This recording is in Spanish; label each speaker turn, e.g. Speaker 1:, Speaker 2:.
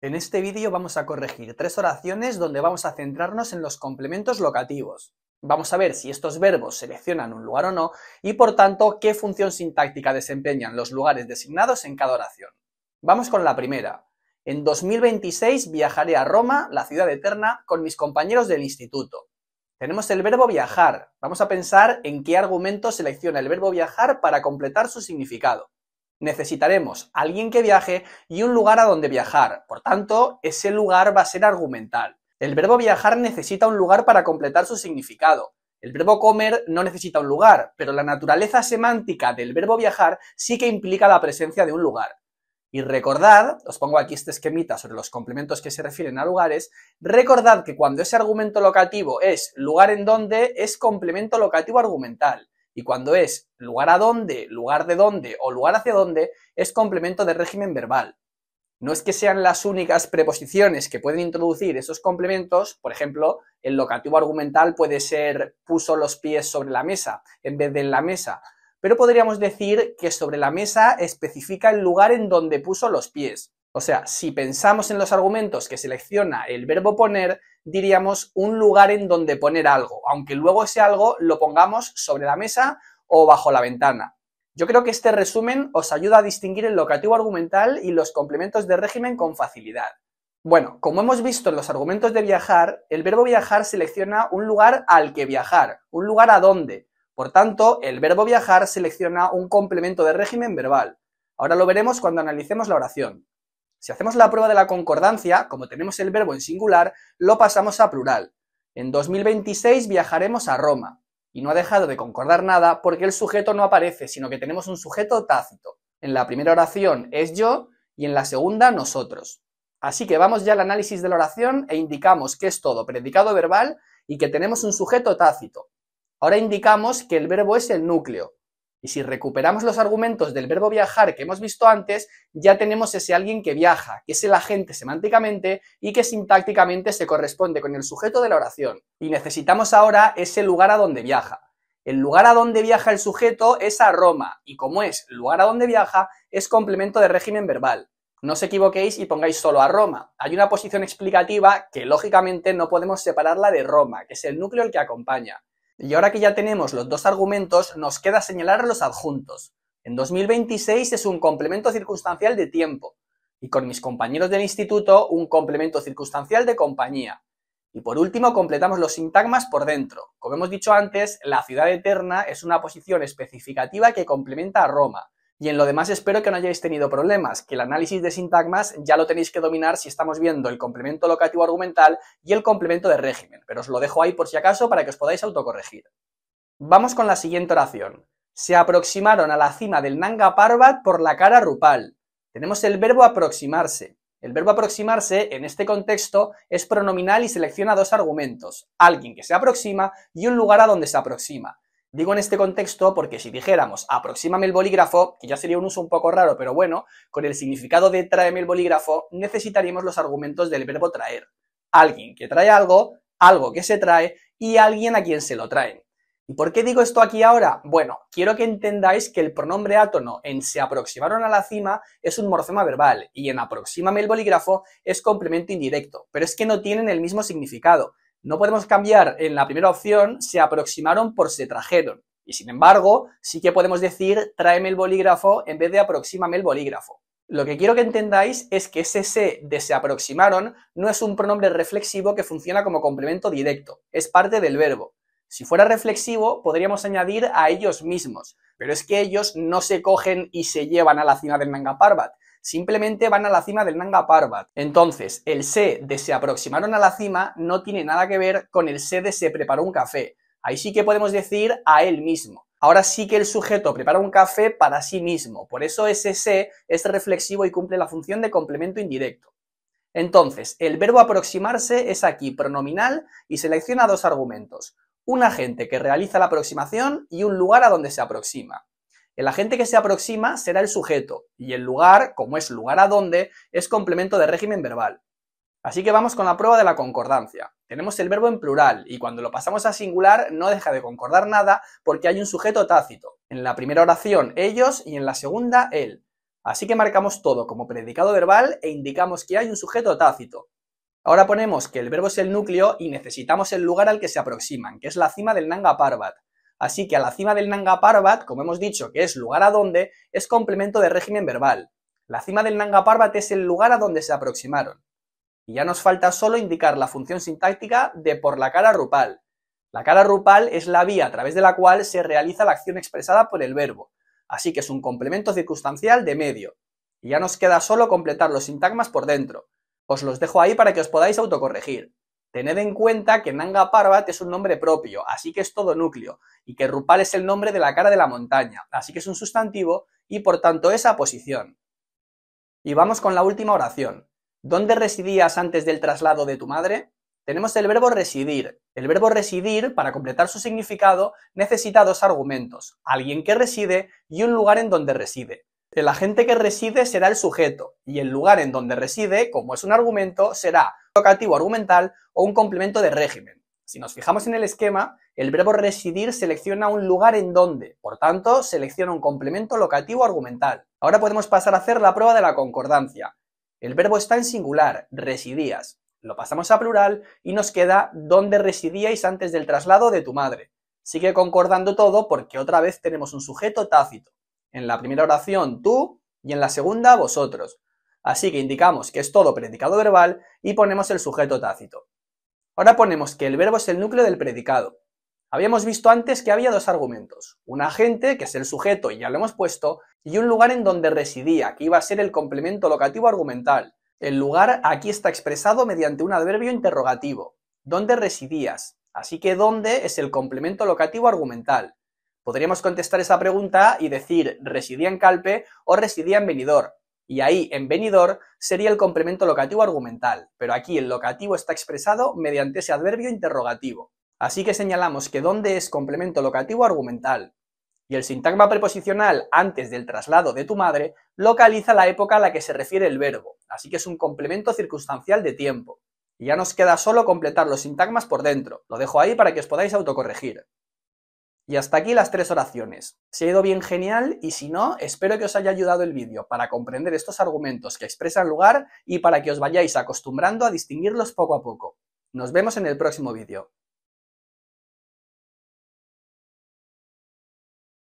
Speaker 1: En este vídeo vamos a corregir 3 oraciones donde vamos a centrarnos en los complementos locativos. Vamos a ver si estos verbos seleccionan un lugar o no y, por tanto, qué función sintáctica desempeñan los lugares designados en cada oración. Vamos con la primera. En 2026 viajaré a Roma, la ciudad eterna, con mis compañeros del instituto. Tenemos el verbo viajar. Vamos a pensar en qué argumento selecciona el verbo viajar para completar su significado. Necesitaremos alguien que viaje y un lugar a donde viajar, por tanto, ese lugar va a ser argumental. El verbo viajar necesita un lugar para completar su significado. El verbo comer no necesita un lugar, pero la naturaleza semántica del verbo viajar sí que implica la presencia de un lugar. Y recordad, os pongo aquí este esquemita sobre los complementos que se refieren a lugares, recordad que cuando ese argumento locativo es lugar en donde, es complemento locativo argumental. Y cuando es lugar a dónde, lugar de dónde o lugar hacia dónde, es complemento de régimen verbal. No es que sean las únicas preposiciones que pueden introducir esos complementos. Por ejemplo, el locativo argumental puede ser puso los pies sobre la mesa en vez de en la mesa, pero podríamos decir que sobre la mesa especifica el lugar en donde puso los pies. O sea, si pensamos en los argumentos que selecciona el verbo poner, diríamos un lugar en donde poner algo, aunque luego ese algo lo pongamos sobre la mesa o bajo la ventana. Yo creo que este resumen os ayuda a distinguir el locativo argumental y los complementos de régimen con facilidad. Bueno, como hemos visto en los argumentos de viajar, el verbo viajar selecciona un lugar al que viajar, un lugar a dónde. Por tanto, el verbo viajar selecciona un complemento de régimen verbal. Ahora lo veremos cuando analicemos la oración. Si hacemos la prueba de la concordancia, como tenemos el verbo en singular, lo pasamos a plural. En 2026 viajaremos a Roma. Y no ha dejado de concordar nada porque el sujeto no aparece, sino que tenemos un sujeto tácito. En la primera oración es yo y en la segunda nosotros. Así que vamos ya al análisis de la oración e indicamos que es todo predicado verbal y que tenemos un sujeto tácito. Ahora indicamos que el verbo es el núcleo. Y si recuperamos los argumentos del verbo viajar que hemos visto antes, ya tenemos ese alguien que viaja, que es el agente semánticamente y que sintácticamente se corresponde con el sujeto de la oración. Y necesitamos ahora ese lugar a donde viaja. El lugar a donde viaja el sujeto es a Roma, y como es lugar a donde viaja, es complemento de régimen verbal. No os equivoquéis y pongáis solo a Roma. Hay una posición explicativa que lógicamente no podemos separarla de Roma, que es el núcleo el que acompaña. Y ahora que ya tenemos los dos argumentos, nos queda señalar los adjuntos. En 2026 es un complemento circunstancial de tiempo, y con mis compañeros del instituto un complemento circunstancial de compañía. Y por último completamos los sintagmas por dentro. Como hemos dicho antes, la ciudad eterna es una posición especificativa que complementa a Roma. Y en lo demás espero que no hayáis tenido problemas, que el análisis de sintagmas ya lo tenéis que dominar si estamos viendo el complemento locativo argumental y el complemento de régimen, pero os lo dejo ahí por si acaso para que os podáis autocorregir. Vamos con la siguiente oración. Se aproximaron a la cima del Nanga Parbat por la cara Rupal. Tenemos el verbo aproximarse. El verbo aproximarse, en este contexto, es pronominal y selecciona dos argumentos, alguien que se aproxima y un lugar a donde se aproxima. Digo en este contexto porque si dijéramos aproxímame el bolígrafo, que ya sería un uso un poco raro, pero bueno, con el significado de tráeme el bolígrafo, necesitaríamos los argumentos del verbo traer. Alguien que trae algo, algo que se trae y alguien a quien se lo traen. ¿Y por qué digo esto aquí ahora? Bueno, quiero que entendáis que el pronombre átono en se aproximaron a la cima es un morfema verbal y en aproxímame el bolígrafo es complemento indirecto, pero es que no tienen el mismo significado. No podemos cambiar en la primera opción se aproximaron por se trajeron. Y sin embargo, sí que podemos decir tráeme el bolígrafo en vez de aproxímame el bolígrafo. Lo que quiero que entendáis es que ese se de se aproximaron no es un pronombre reflexivo que funciona como complemento directo, es parte del verbo. Si fuera reflexivo, podríamos añadir a ellos mismos, pero es que ellos no se cogen y se llevan a la cima del Nanga Parbat. Simplemente van a la cima del Nanga Parbat. Entonces, el se de se aproximaron a la cima no tiene nada que ver con el se de se preparó un café. Ahí sí que podemos decir a él mismo. Ahora sí que el sujeto prepara un café para sí mismo. Por eso ese se es reflexivo y cumple la función de complemento indirecto. Entonces, el verbo aproximarse es aquí pronominal y selecciona dos argumentos. Un agente que realiza la aproximación y un lugar a donde se aproxima. El agente que se aproxima será el sujeto, y el lugar, como es lugar a donde, es complemento de régimen verbal. Así que vamos con la prueba de la concordancia. Tenemos el verbo en plural, y cuando lo pasamos a singular no deja de concordar nada porque hay un sujeto tácito. En la primera oración ellos y en la segunda él. Así que marcamos todo como predicado verbal e indicamos que hay un sujeto tácito. Ahora ponemos que el verbo es el núcleo y necesitamos el lugar al que se aproximan, que es la cima del Nanga Parbat. Así que a la cima del Nanga Parbat, como hemos dicho que es lugar a donde, es complemento de régimen verbal. La cima del Nanga Parbat es el lugar a donde se aproximaron. Y ya nos falta solo indicar la función sintáctica de por la cara rupal. La cara rupal es la vía a través de la cual se realiza la acción expresada por el verbo. Así que es un complemento circunstancial de medio. Y ya nos queda solo completar los sintagmas por dentro. Os los dejo ahí para que os podáis autocorregir. Tened en cuenta que Nanga Parbat es un nombre propio, así que es todo núcleo, y que Rupal es el nombre de la cara de la montaña, así que es un sustantivo y por tanto es aposición. Y vamos con la última oración. ¿Dónde residías antes del traslado de tu madre? Tenemos el verbo residir. El verbo residir, para completar su significado, necesita dos argumentos, alguien que reside y un lugar en donde reside. El agente que reside será el sujeto, y el lugar en donde reside, como es un argumento, será locativo argumental o un complemento de régimen. Si nos fijamos en el esquema, el verbo residir selecciona un lugar en donde, por tanto, selecciona un complemento locativo argumental. Ahora podemos pasar a hacer la prueba de la concordancia. El verbo está en singular, residías. Lo pasamos a plural y nos queda ¿dónde residíais antes del traslado de tu madre? Sigue concordando todo porque otra vez tenemos un sujeto tácito. En la primera oración tú y en la segunda vosotros. Así que indicamos que es todo predicado verbal y ponemos el sujeto tácito. Ahora ponemos que el verbo es el núcleo del predicado. Habíamos visto antes que había dos argumentos, un agente, que es el sujeto y ya lo hemos puesto, y un lugar en donde residía, que iba a ser el complemento locativo argumental. El lugar aquí está expresado mediante un adverbio interrogativo. ¿Dónde residías? Así que ¿dónde? Es el complemento locativo argumental. Podríamos contestar esa pregunta y decir residía en Calpe o residía en Benidorm. Y ahí, en Benidorm, sería el complemento locativo argumental, pero aquí el locativo está expresado mediante ese adverbio interrogativo. Así que señalamos que ¿dónde es complemento locativo argumental? Y el sintagma preposicional antes del traslado de tu madre localiza la época a la que se refiere el verbo, así que es un complemento circunstancial de tiempo. Y ya nos queda solo completar los sintagmas por dentro. Lo dejo ahí para que os podáis autocorregir. Y hasta aquí las tres oraciones. Si ha ido bien, genial, y si no, espero que os haya ayudado el vídeo para comprender estos argumentos que expresan lugar y para que os vayáis acostumbrando a distinguirlos poco a poco. Nos vemos en el próximo vídeo.